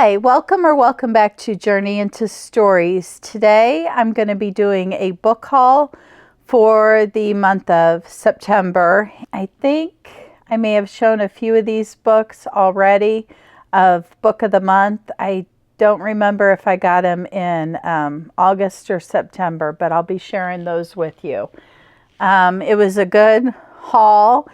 Hi, welcome back to Journey into Stories. Today I'm going to be doing a book haul for the month of September. I think I may have shown a few of these books already of Book of the Month. I don't remember if I got them in August or September, but I'll be sharing those with you. It was a good haul.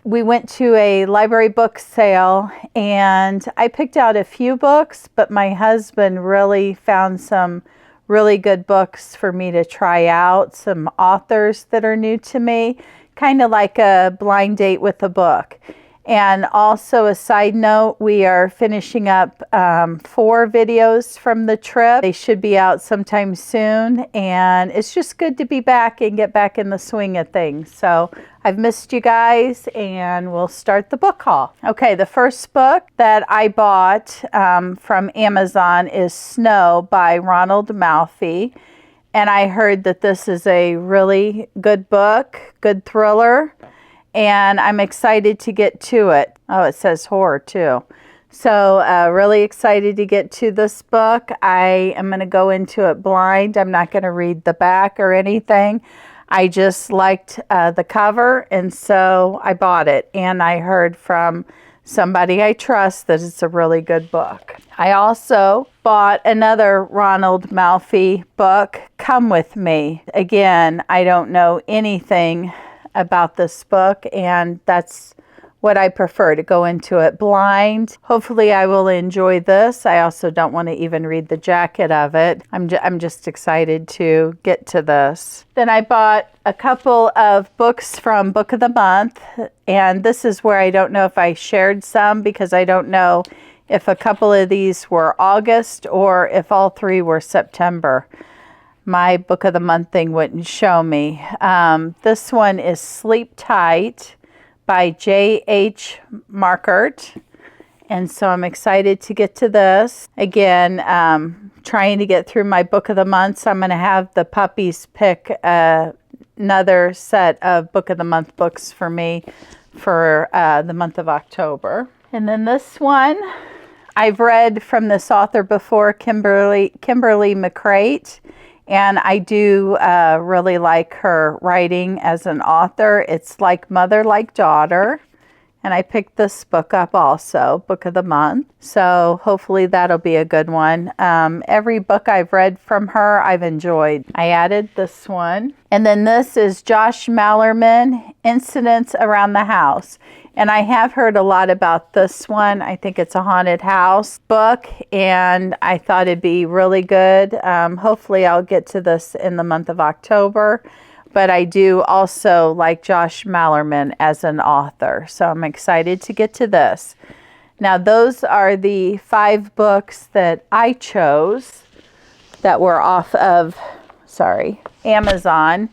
We went to a library book sale and I picked out a few books, but my husband really found some really good books for me to try out, some authors that are new to me, kind of like a blind date with a book. And also a side note, we are finishing up 4 videos from the trip. They should be out sometime soon, and it's just good to be back and get back in the swing of things. So I've missed you guys, and we'll start the book haul. Okay, the first book that I bought from Amazon is Snow by Ronald Malfi. And I heard that this is a really good book, good thriller. And I'm excited to get to it. Oh, it says horror too. So really excited to get to this book. I am going to go into it blind. I'm not going to read the back or anything. I just liked the cover, and so I bought it. And I heard from somebody I trust that it's a really good book. I also bought another Ronald Malfi book, Come With Me. Again, I don't know anything about this book, and that's what I prefer, to go into it blind. Hopefully I will enjoy this. I also don't want to even read the jacket of it. I'm just excited to get to this. Then I bought a couple of books from Book of the Month, and this is where I don't know if I shared some, because I don't know if a couple of these were August or if all 3 were September. My Book of the Month thing wouldn't show me. This one is Sleep Tight by J.H. Markert. And so I'm excited to get to this. Again, trying to get through my Book of the Month. So I'm going to have the puppies pick another set of Book of the Month books for me for the month of October. And then this one, I've read from this author before, Kimberly McCreight. And I do really like her writing as an author. It's like mother, like daughter. And I picked this book up also, Book of the Month. So hopefully that'll be a good one. Every book I've read from her, I've enjoyed. I added this one. And then this is Josh Malerman, Incidents Around the House. And I have heard a lot about this one. I think it's a haunted house book, and I thought it'd be really good. Hopefully I'll get to this in the month of October. But I do also like Josh Malerman as an author, so I'm excited to get to this. Now, those are the 5 books that I chose that were off of, Amazon.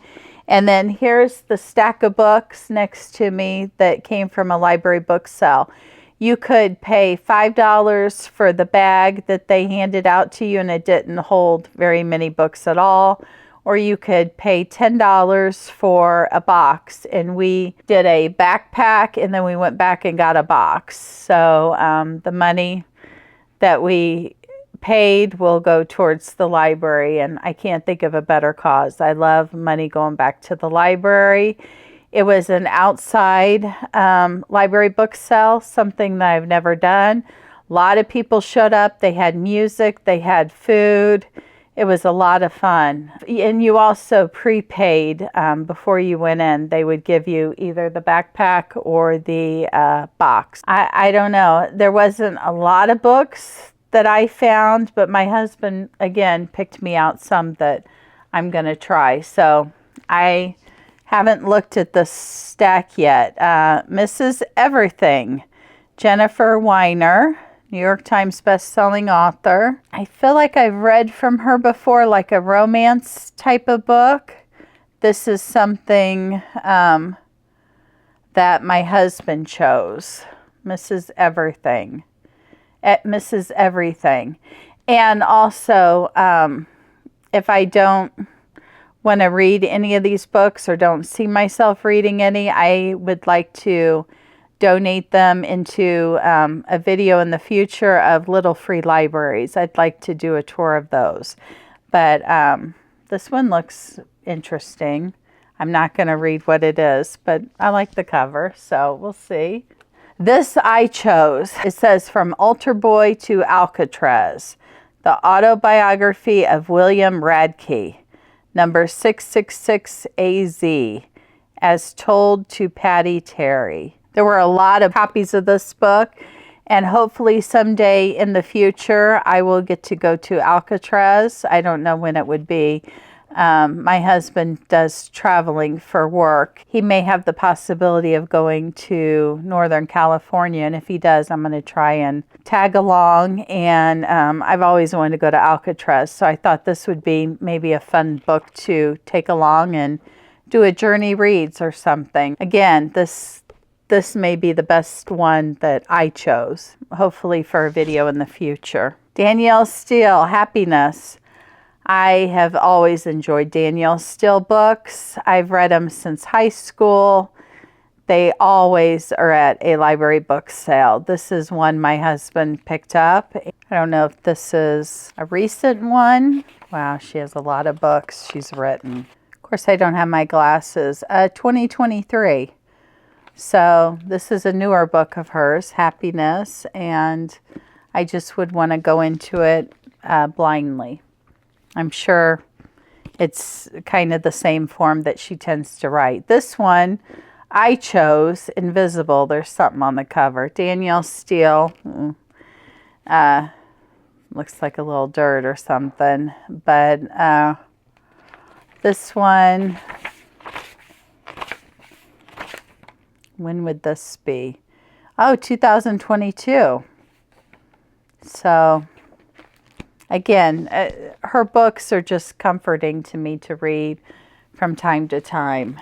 And then here's the stack of books next to me that came from a library book sale. You could pay $5 for the bag that they handed out to you, and it didn't hold very many books at all. Or you could pay $10 for a box. And we did a backpack, and then we went back and got a box. So the money that we paid will go towards the library, and I can't think of a better cause. I love money going back to the library. It was an outside library book sale, something that I've never done. A lot of people showed up. They had music, they had food. It was a lot of fun. And you also prepaid before you went in. They would give you either the backpack or the box. I don't know. There wasn't a lot of books that I found, but my husband, again, picked me out some that I'm going to try. So I haven't looked at the stack yet. Mrs. Everything, Jennifer Weiner, New York Times best-selling author. I feel like I've read from her before, like a romance type of book. This is something that my husband chose, Mrs. Everything. At Mrs. Everything. And also, if I don't want to read any of these books or don't see myself reading any, I would like to donate them into a video in the future of little free libraries. I'd like to do a tour of those. But this one looks interesting. I'm not going to read what it is, but I like the cover, so we'll see. This I chose. It says From Altar Boy to Alcatraz, the autobiography of William Radke, number 666 AZ, as told to Patty Terry. There were a lot of copies of this book, and hopefully someday in the future I will get to go to Alcatraz. I don't know when it would be. My husband does traveling for work. He may have the possibility of going to Northern California, and if he does, I'm going to try and tag along. And I've always wanted to go to Alcatraz, so I thought this would be maybe a fun book to take along and do a journey reads or something. Again, this may be the best one that I chose, hopefully for a video in the future. Danielle Steel, Happiness. I have always enjoyed Danielle Steel books. I've read them since high school. They always are at a library book sale. This is one my husband picked up. I don't know if this is a recent one. Wow, she has a lot of books she's written. Of course, I don't have my glasses. 2023. So this is a newer book of hers, Happiness, and I just would want to go into it blindly. I'm sure it's kind of the same form that she tends to write. This one I chose, Invisible. There's something on the cover. Danielle Steel. Looks like a little dirt or something. But this one, when would this be? Oh, 2022. So again, her books are just comforting to me to read from time to time.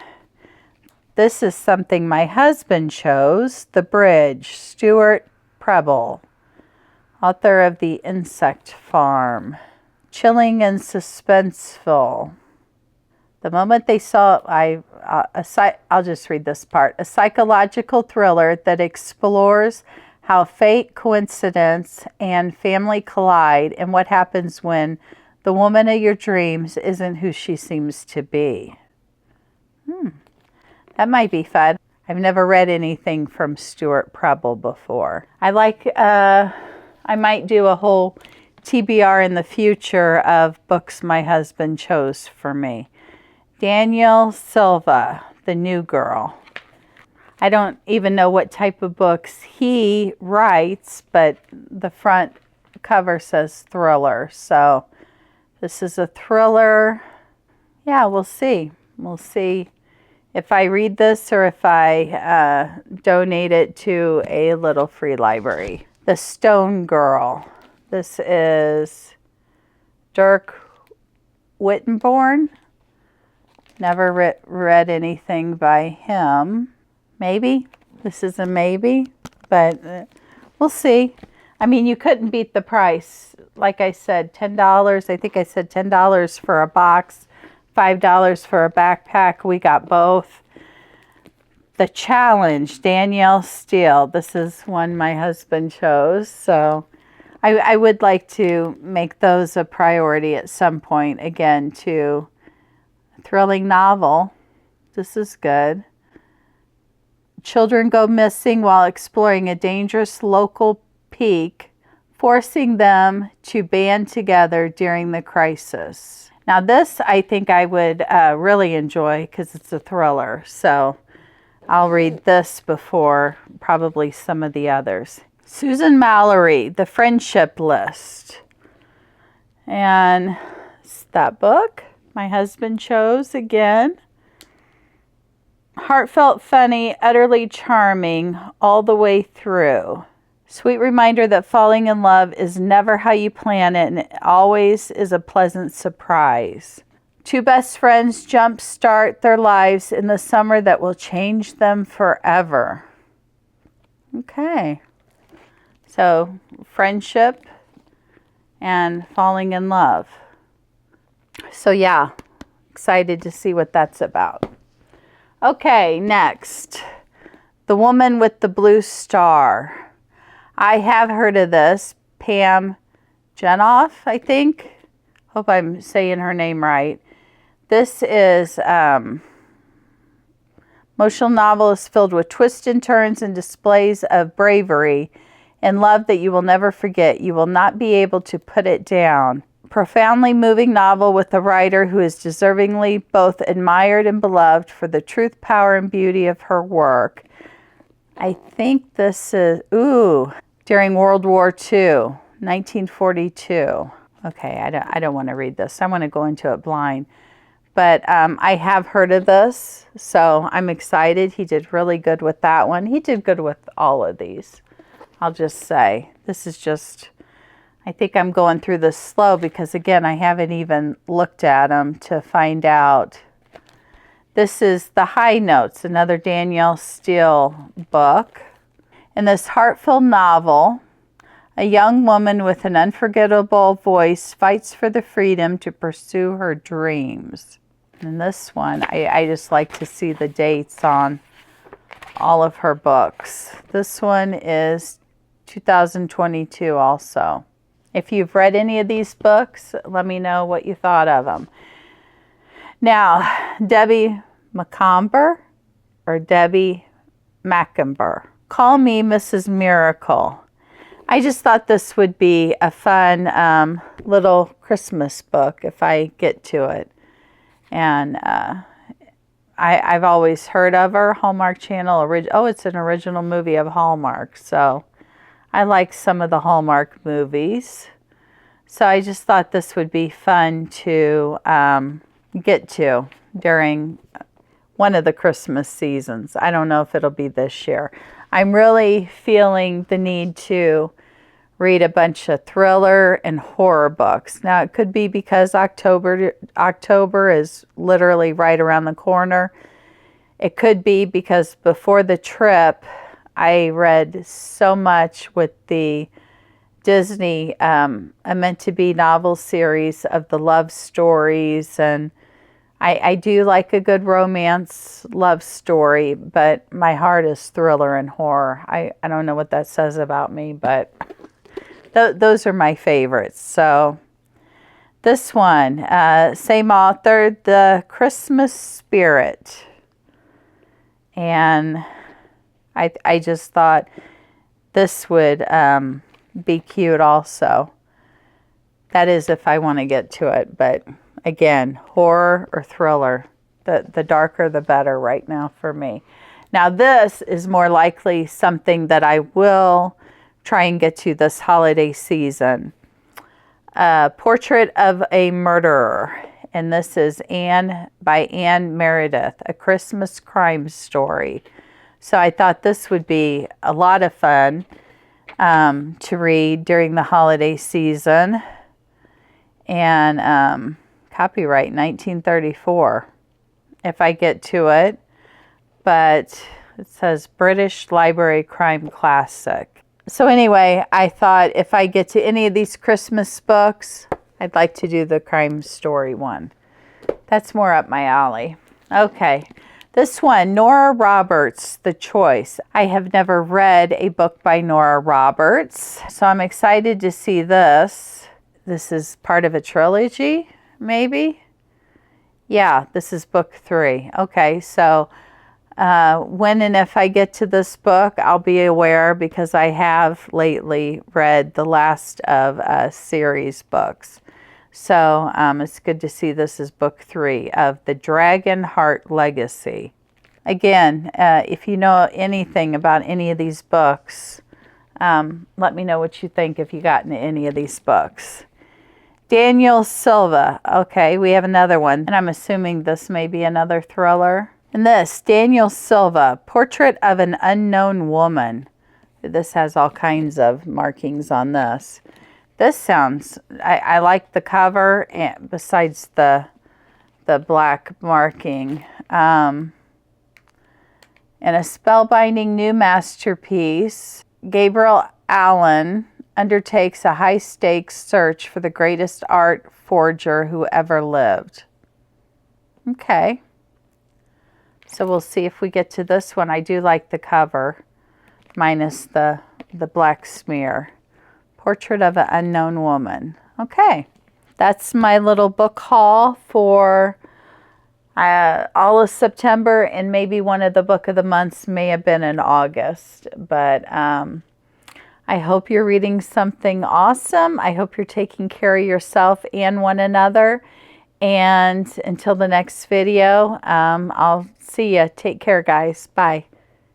This is something my husband chose, The Bridge, Stuart Preble, author of The Insect Farm. Chilling and suspenseful. The moment they saw, I'll just read this part. A psychological thriller that explores how fate, coincidence, and family collide, and what happens when the woman of your dreams isn't who she seems to be. That might be fun. I've never read anything from Stuart Preble before. I might do a whole TBR in the future of books my husband chose for me. Daniel Silva, The New Girl. I don't even know what type of books he writes, but the front cover says thriller. So this is a thriller. Yeah, we'll see. We'll see if I read this or if I donate it to a little free library. The Stone Girl. This is Dirk Wittenborn. Never read anything by him. Maybe. This is a maybe, but we'll see. I mean, you couldn't beat the price. Like I said, $10. I think I said $10 for a box, $5 for a backpack. We got both. The Challenge, Danielle Steel. This is one my husband chose. So I would like to make those a priority at some point. Again, to a thrilling novel. This is good. Children go missing while exploring a dangerous local peak, forcing them to band together during the crisis. Now this I think I would really enjoy because it's a thriller. So I'll read this before probably some of the others. Susan Mallory, The Friendship List. And it's that book my husband chose again. Heartfelt, funny, utterly charming all the way through. Sweet reminder that falling in love is never how you plan it, and it always is a pleasant surprise. Two best friends jumpstart their lives in the summer that will change them forever. Okay. So, friendship and falling in love. So yeah, excited to see what that's about. Okay, next. The Woman with the Blue Star. I have heard of this. Pam Jenoff, I think. Hope I'm saying her name right. This is emotional novel is filled with twists and turns and displays of bravery and love that you will never forget. You will not be able to put it down. Profoundly moving novel with a writer who is deservingly both admired and beloved for the truth, power, and beauty of her work. I think this is, during World War II, 1942. Okay, I don't want to read this. I want to go into it blind. But I have heard of this, so I'm excited. He did really good with that one. He did good with all of these, I'll just say. This is just, I think I'm going through this slow because, again, I haven't even looked at them to find out. This is The High Notes, another Danielle Steele book. In this heartfelt novel, a young woman with an unforgettable voice fights for the freedom to pursue her dreams. And this one, I just like to see the dates on all of her books. This one is 2022 also. If you've read any of these books, let me know what you thought of them. Now, Debbie Macomber or Debbie Macomber. Call Me Mrs. Miracle. I just thought this would be a fun little Christmas book if I get to it. And I've always heard of her. Hallmark Channel. It's an original movie of Hallmark. So I like some of the Hallmark movies. So I just thought this would be fun to get to during one of the Christmas seasons. I don't know if it'll be this year. I'm really feeling the need to read a bunch of thriller and horror books. Now, it could be because October is literally right around the corner. It could be because before the trip, I read so much with the Disney A Meant to Be novel series of the love stories. And I do like a good romance love story, but my heart is thriller and horror. I don't know what that says about me, but those are my favorites. So this one, same author, The Christmas Spirit. And I just thought this would be cute also. That is if I want to get to it. But again, horror or thriller, the darker the better right now for me. Now this is more likely something that I will try and get to this holiday season. Portrait of a Murderer. And this is by Anne Meredith, a Christmas crime story. So I thought this would be a lot of fun to read during the holiday season. And copyright 1934, if I get to it. But it says British Library Crime Classic. So anyway, I thought if I get to any of these Christmas books, I'd like to do the crime story one. That's more up my alley. Okay, this one, Nora Roberts, The Choice. I have never read a book by Nora Roberts, so I'm excited to see this. This is part of a trilogy, maybe? Yeah, this is book 3. Okay, so when and if I get to this book, I'll be aware because I have lately read the last of a series books. So it's good to see this is book 3 of The Dragon Heart Legacy. Again, if you know anything about any of these books, let me know what you think if you got into any of these books. Daniel Silva. Okay, we have another one. And I'm assuming this may be another thriller. And this, Daniel Silva, Portrait of an Unknown Woman. This has all kinds of markings on this. This sounds, I like the cover, and besides the black marking. And a spellbinding new masterpiece. Gabriel Allen undertakes a high-stakes search for the greatest art forger who ever lived. Okay. So we'll see if we get to this one. I do like the cover, minus the black smear. Portrait of an Unknown Woman. Okay, that's my little book haul for all of September, and maybe one of the book of the months may have been in August. But I hope you're reading something awesome. I hope you're taking care of yourself and one another. And until the next video, I'll see you. Take care, guys. Bye.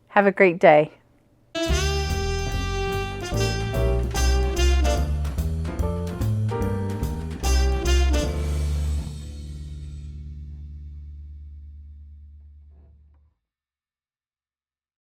Have a great day.